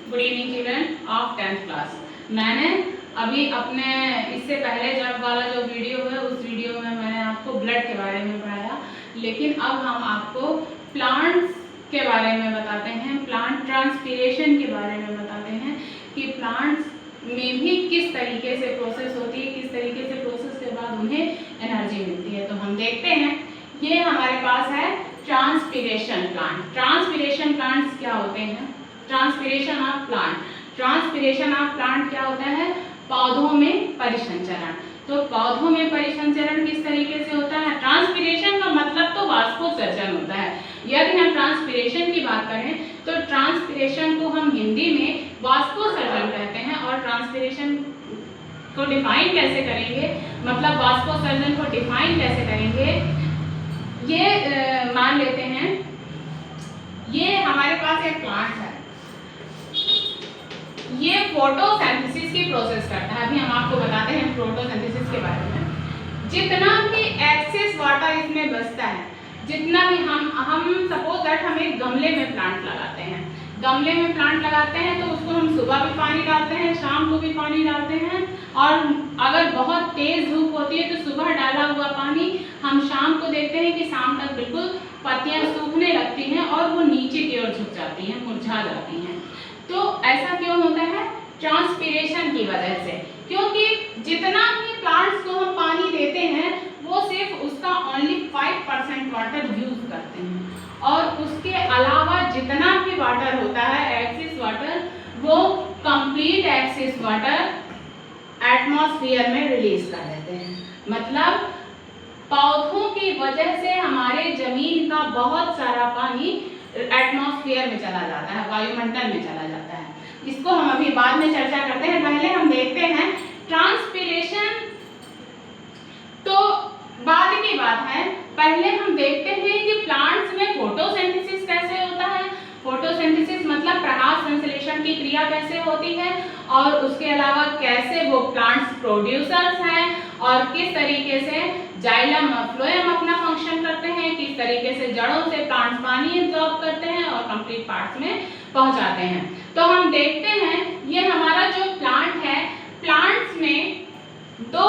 Good evening children of 10th class. मैंने अभी अपने इससे पहले जब वाला जो वीडियो है उस वीडियो में मैंने आपको ब्लड के बारे में पढ़ाया, लेकिन अब हम आपको प्लांट्स के बारे में बताते हैं, प्लांट ट्रांसपीरेशन के बारे में बताते हैं कि प्लांट्स में भी किस तरीके से प्रोसेस होती है, किस तरीके से प्रोसेस के बाद उन्हें एनर्जी मिलती है। तो हम देखते हैं, ये हमारे पास है ट्रांसपीरेशन प्लांट। ट्रांसपीरेशन प्लांट्स क्या होते हैं? Transpiration of plant, transpiration of plant क्या होता है? पौधों में परिसंचरण। तो पौधों में परिसंचरण किस तरीके से होता है? ट्रांसपीरेशन का मतलब तो वाष्पोत्सर्जन होता है। यदि हम ट्रांसपीरेशन की बात करें तो ट्रांसपीरेशन को हम हिंदी में वाष्पोत्सर्जन कहते हैं। और ट्रांसपीरेशन को डिफाइन कैसे करेंगे, मतलब वाष्पोत्सर्जन को डिफाइन कैसे करेंगे? ये मान लेते हैं, ये हमारे पास एक प्लांट है, ये फोटोसिंथेसिस की प्रोसेस करता है। अभी हम आपको बताते हैं फोटोसिंथेसिस के बारे में। जितना भी एक्सेस वाटर इसमें बचता है, जितना भी हम सपोज दैट हम एक गमले में प्लांट लगाते हैं, गमले में प्लांट लगाते हैं तो उसको हम सुबह भी पानी डालते हैं, शाम को भी पानी डालते हैं। और अगर बहुत तेज धूप होती है तो सुबह डाला हुआ पानी हम शाम को देखते हैं कि शाम तक बिल्कुल पत्तियां सूखने लगती हैं और वो नीचे की ओर झुक जाती हैं, मुरझा जाती हैं। तो ऐसा क्यों होता है? ट्रांसपीरेशन की वजह से। क्योंकि जितना भी प्लांट्स को हम पानी देते हैं वो सिर्फ उसका ओनली 5% वाटर यूज करते हैं, और उसके अलावा जितना भी वाटर होता है एक्सेस वाटर, वो कंप्लीट एक्सेस वाटर एटमॉस्फेयर में रिलीज कर देते हैं। मतलब पौधों की वजह से हमारे जमीन का बहुत सारा पानी एटमॉस्फेयर में चला जाता है, वायुमंडल में चला जाता है। इसको हम अभी बाद में चर्चा करते हैं। पहले हम देखते हैं ट्रांसपीरेशन तो बाद की बात है। पहले हम देखते हैं कि प्लांट्स में फोटोसिंथेसिस कैसे होता है। फोटोसिंथेसिस मतलब प्रकाश संश्लेषण की क्रिया कैसे होती है, और उसके अलावा कैसे वो प्लांट्स प्रोड्यूसर्स हैं, और किस तरीके से जाइलम और फ्लोएम अपना फंक्शन करते हैं, किस तरीके से जड़ों से प्लांट्स पानी एब्जॉर्ब करते हैं और कंप्लीट पार्ट्स में पहुंचाते हैं। तो हम देखते हैं, ये हमारा जो प्लांट है, प्लांट्स में दो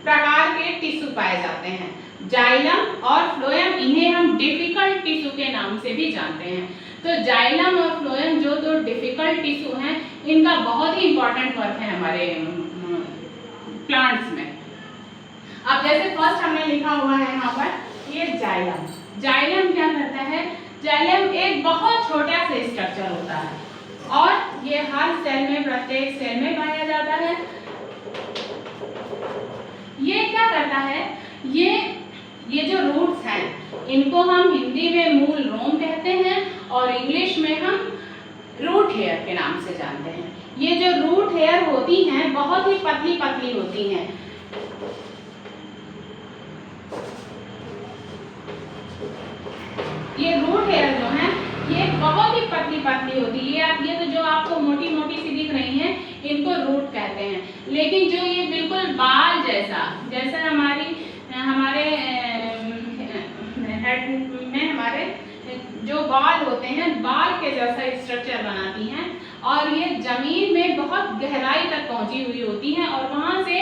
प्रकार के टिश्यू पाए जाते हैं, जाइलम और फ्लोएम। इन्हें हम डिफिकल्ट टिश्यू के नाम से भी जानते हैं। तो जाइलम और फ्लोएम जो दो डिफिकल्ट टिश्यू हैं, इनका बहुत ही इंपॉर्टेंट वर्क है हमारे प्लांट्स में। अब जैसे फर्स्ट हमने लिखा हुआ है यहाँ पर, ये जाइलम। जाइलम क्या करता है? जाइलम एक बहुत छोटा सा स्ट्रक्चर होता है और ये हर सेल में, प्रत्येक सेल में पाया जाता है। ये क्या करता है? ये जो रूट्स हैं, इनको हम हिंदी में मूल रोम कहते हैं और इंग्लिश में हम रूट हेयर के नाम से जानते हैं। ये जो रूट हेयर होती हैं बहुत ही पतली पतली होती हैं। ये रूट हेयर जो है ये बहुत ही पतली पतली होती है। ये तो जो आपको मोटी मोटी सी दिख रही हैं, इनको रूट कहते हैं। लेकिन जो ये बिल्कुल बाल जैसा हमारे हेड में हमारे जो बाल होते हैं, बाल के जैसा स्ट्रक्चर बनाती हैं, और ये जमीन में बहुत गहराई तक पहुंची हुई होती हैं और वहां से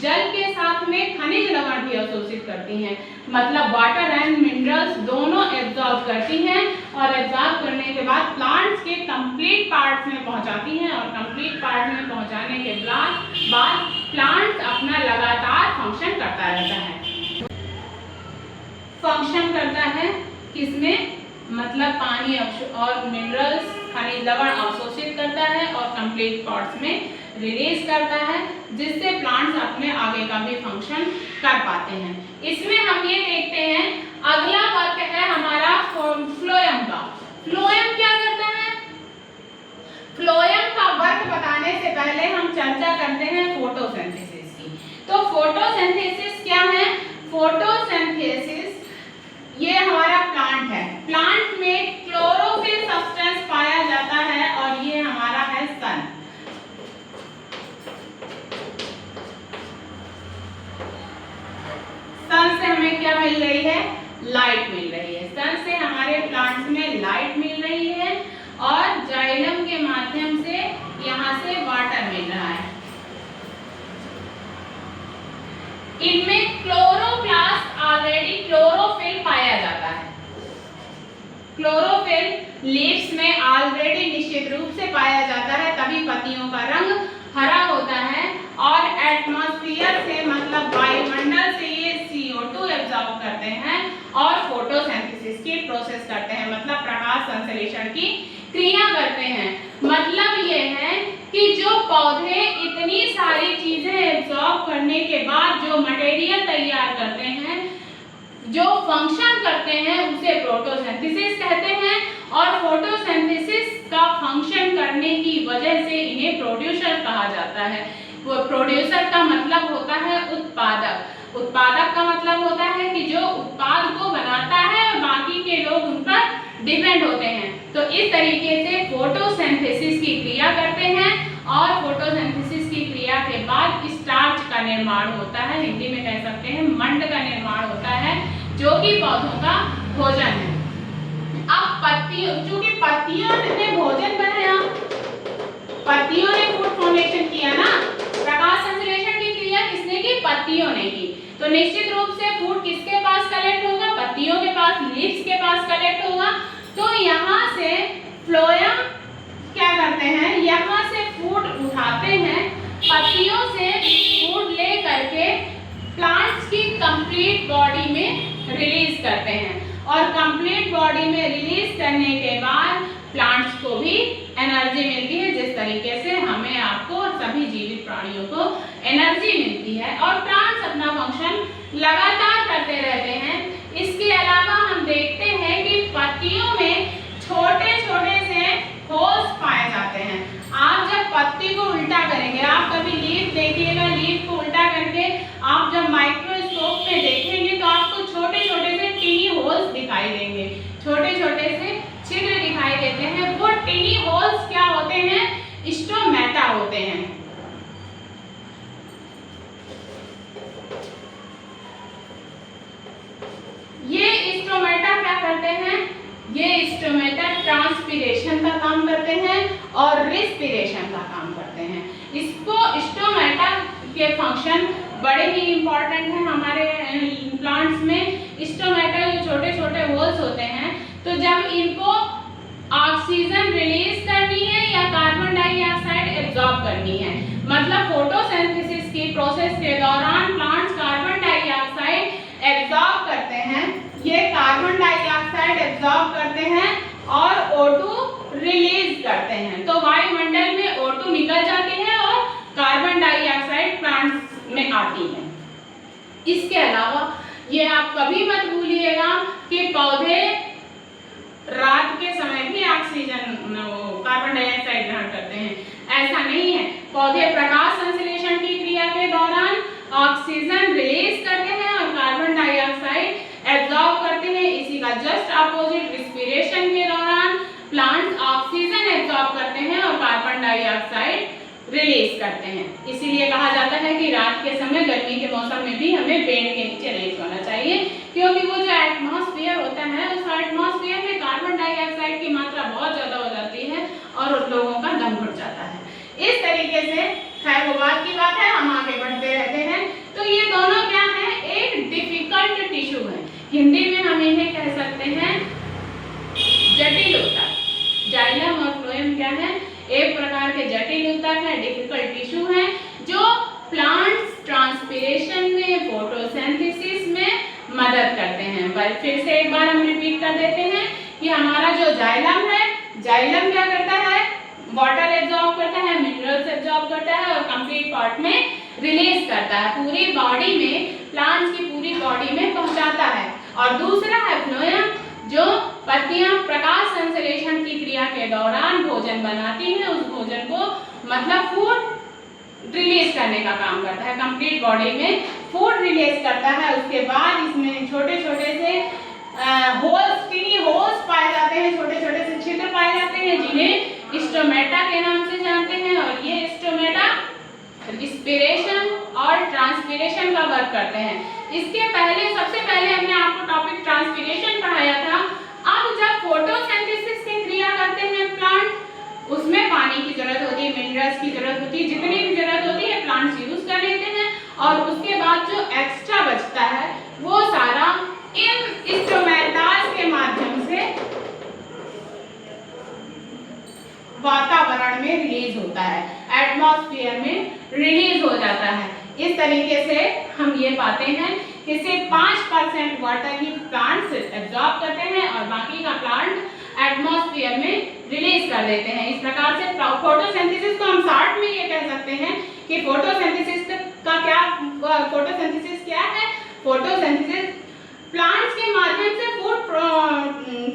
जल के साथ में खनिज लवण भी अवशोषित करती हैं। मतलब वाटर एंड मिनरल्स दोनों एब्जॉर्ब करती हैं, और एब्जॉर्ब करने के बाद प्लांट्स के कंप्लीट पार्ट्स में पहुंचाती हैं, और कंप्लीट पार्ट में पहुंचाने के बाद प्लांट अपना लगातार फंक्शन करता रहता है। फंक्शन करता है किसमें? मतलब पानी और मिनरल्स, खनिज लवण अवशोषित करता है और कंप्लीट पार्ट्स में रिलीज करता है, जिससे प्लांट्स अपने आगे का भी फंक्शन कर पाते हैं। इसमें हम ये देखते हैं, अगला वर्क है हमारा फ्लोएम का। फ्लोएम क्या करता है? फ्लोएम का वर्क बताने से पहले हम चर्चा करते हैं फोटोसिंथेसिस की। तो फोटोसिंथेसिस क्या है? फोटोसिंथेसिस ये हमारा प्लांट है। प्लांट में क्लोरोफिल सब्सटेंस पाया जाता है, और ये हमारा है सन। सन से हमें क्या मिल रही है? लाइट मिल रही है। सन से हमारे प्लांट्स में लाइट मिल रही है, और जाइलम के माध्यम से लीव्स में ऑलरेडी निश्चित रूप से पाया जाता है, तभी पत्तियों का रंग हरा होता है। और एटमॉस्फेयर से मतलब वायुमंडल से ये CO2 एब्जॉर्ब करते हैं और फोटोसिंथेसिस की प्रोसेस करते हैं, मतलब प्रकाश संश्लेषण की क्रिया करते हैं। मतलब ये है कि जो पौधे इतनी सारी चीजें एब्जॉर्ब करने के बाद जो मटेरियल तैयार करते हैं, जो फंक्शन करते हैं, उसे फोटोसिंथेसिस कहते हैं। और फोटोसिंथेसिस का फंक्शन करने की वजह से इन्हें प्रोड्यूसर कहा जाता है। वो प्रोड्यूसर का मतलब होता है उत्पादक। उत्पादक का मतलब होता है कि जो उत्पाद को बनाता है और बाकी के लोग उन पर डिपेंड होते हैं। तो इस तरीके से फोटोसिंथेसिस की क्रिया करते हैं और फोटोसिंथेसिस की क्रिया के बाद स्टार्च का निर्माण होता है, हिंदी में कह सकते हैं मंड का निर्माण होता है, जो कि पौधों का भोजन है। अब पत्तियों, चूंकि पत्तियों ने भोजन बनाया, पत्तियों ने फूड फॉर्मेशन किया ना, प्रकाश संश्लेषण की क्रिया किसने की? पत्तियों ने की। तो निश्चित रूप से फूड किसके पास कलेक्ट होगा? पत्तियों के पास, लीव्स के पास कलेक्ट होगा। तो यहाँ से फ्लोएम क्या करते हैं? यहाँ से फूड उठाते हैं, पत्तियों से फूड ले करके प्लांट्स की कंप्लीट बॉडी में रिलीज करते हैं। और कंप्लीट बॉडी में रिलीज करने के बाद प्लांट्स को भी एनर्जी मिलती है, जिस तरीके से हमें, आपको और सभी जीवित प्राणियों को एनर्जी मिलती है। और प्लांट्स अपना फंक्शन लगातार करते रहते हैं। इसके अलावा हम देखते हैं कि पत्तियों में छोटे छोटे से होल्स पाए जाते हैं। आप जब पत्ती को उल्टा करेंगे, आप कभी लीफ देखिएगा, लीफ को उल्टा करके आप जब माइक्रोस्कोप में देखेंगे तो आपको छोटे छोटे से टीनी होल्स दिखाई देंगे, छोटे छोटे से छिद्र दिखाई देते हैं। वो टीनी होल्स क्या होते हैं? स्टोमेटा होते हैं। ये स्टोमेटा क्या करते हैं? ये स्टोमेटा ट्रांसपीरेशन का काम करते हैं और रिस्पिरेशन का काम करते हैं। इसको स्टोमेटा के फंक्शन बड़े ही इंपॉर्टेंट हैं हमारे प्लांट्स में। स्टोमेटा जो छोटे छोटे होल्स होते हैं, तो जब इनको ऑक्सीजन रिलीज करनी है या कार्बन डाइऑक्साइड एब्जॉर्ब करनी है, मतलब फोटोसिंथेसिस की प्रोसेस के दौरान प्लांट्स कार्बन डाइऑक्साइड एब्जॉर्ब करते हैं। ये कार्बन डाइऑक्साइड एब्जॉर्ब करते हैं और O2 रिलीज करते हैं। तो वायुमंडल में O2 निकल जाती है और कार्बन डाइऑक्साइड प्लांट्स में आती है। इसके अलावा ये आप कभी मत भूलिएगा कि पौधे रात के समय भी ऑक्सीजन, कार्बन डाइऑक्साइड ग्रहण करते हैं। ऐसा नहीं है, पौधे प्रकाश संश्लेषण की क्रिया के दौरान ऑक्सीजन रिलीज करते हैं और कार्बन डाइऑक्साइड एब्जॉर्ब करते हैं। इसी का जस्ट अपोजिट रिस्पिरेशन के दौरान प्लांट्स ऑक्सीजन एब्जॉर्ब करते हैं और कार्बन डाइऑक्साइड रिलीज करते हैं। इसीलिए कहा जाता है कि रात के समय, गर्मी के मौसम में भी हमें पेड़ के नीचे नहीं सोना चाहिए, क्योंकि वो जो एटमॉस्फेयर होता है, उस एटमॉस्फेयर में कार्बन डाइऑक्साइड की मात्रा बहुत ज्यादा हो जाती है और उन लोगों का दम घुट जाता है। इस तरीके से, खैर वो बात की बात है, हम आगे बढ़ते रहते हैं। तो ये दोनों क्या है? एक डिफिकल्ट टिश्यू है। हिंदी में हम इन्हें कह सकते हैं जटिल ऊतक। जाइलम और फ्लोएम क्या है? एक प्रकार के जटिल ऊतक है, डिफिकल्ट टिश्यू है, जो प्लांट्स ट्रांसपीरेशन में, फोटोसिंथेसिस में मदद करते हैं। फिर से एक बार हम रिपीट कर देते हैं कि हमारा जो जाइलम है, जाइलम क्या करता है? वाटर एब्जॉर्ब करता है, मिनरल्स एब्जॉर्ब करता है और कंप्लीट पार्ट में रिलीज करता है, पूरी बॉडी में, प्लांट्स की पूरी बॉडी में पहुंचाता है। और दूसरा है फ्लोएम, जो पत्तियां प्रकाश संश्लेषण की क्रिया के दौरान भोजन बनाती हैं, उस भोजन को मतलब फूड रिलीज करने का काम करता है, कंप्लीट बॉडी में फूड रिलीज करता है। उसके बाद इसमें छोटे छोटे से होल्स, टीनी होल्स पाए जाते हैं, छोटे छोटे से छिद्र पाए जाते हैं, जिन्हें स्टोमेटा के नाम से जानते हैं। और ये स्टोमेटा रिस्पिरेशन और ट्रांसपीरेशन का वर्क करते हैं। इसके पहले, सबसे पहले हमने आपको टॉपिक ट्रांसपीरेशन पढ़ाया था। अब जब फोटोसिंथेसिस की क्रिया करते हैं प्लांट, उसमें पानी की जरूरत होती है, मिनरल्स की जरूरत होती है, जितनी भी जरूरत होती है प्लांट्स यूज कर लेते हैं। और उसके बाद जो एक्स्ट्रा बचता है वो सारा इन स्टोमेटास के माध्यम से वातावरण में रिलीज होता है, एटमॉस्फेयर में रिलीज हो जाता है। इस तरीके से हम ये पाते हैं कि सिर्फ 5% वाटर ही प्लांट्स एब्जॉर्ब करते हैं और बाकी का प्लांट एटमॉस्फेयर में रिलीज कर देते हैं। इस प्रकार से फोटोसिंथेसिस को हम शॉर्ट में ये कह सकते हैं कि फोटोसिंथेसिस क्या है? फोटोसिंथेसिस प्लांट्स के माध्यम से फूड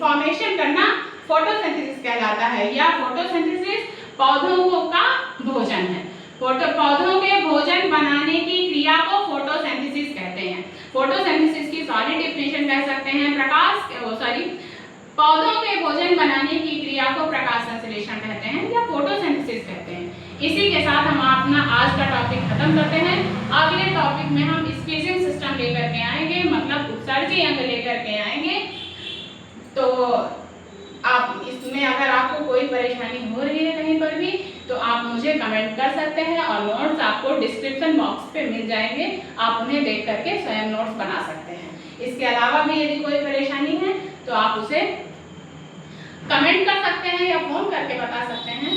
फॉर्मेशन करना फोटोसिंथेसिस कहलाता है, या फोटोसिंथेसिस पौधों का भोजन है। पौधों के भोजन बनाने की क्रिया को फोटोसिंथेसिस कहते हैं। फोटोसिंथेसिस की सारी डेफिनेशन कह सकते हैं पौधों के भोजन बनाने की क्रिया को प्रकाश संश्लेषण कहते हैं या फोटोसिंथेसिस कहते हैं। इसी के साथ हम अपना आज का टॉपिक खत्म करते हैं। अगले टॉपिक में हम स्पीसीज सिस्टम लेकर के आएंगे, मतलब उत्सर्जी अंग लेकर के आएंगे। तो आप इसमें अगर आपको कोई परेशानी हो रही है कहीं पर भी तो आप मुझे कमेंट कर सकते हैं और नोट्स आपको डिस्क्रिप्शन बॉक्स पे मिल जाएंगे, आप उन्हें देख करके स्वयं नोट्स बना सकते हैं। इसके अलावा भी यदि कोई परेशानी है तो आप उसे कमेंट कर सकते हैं या फोन करके बता सकते हैं।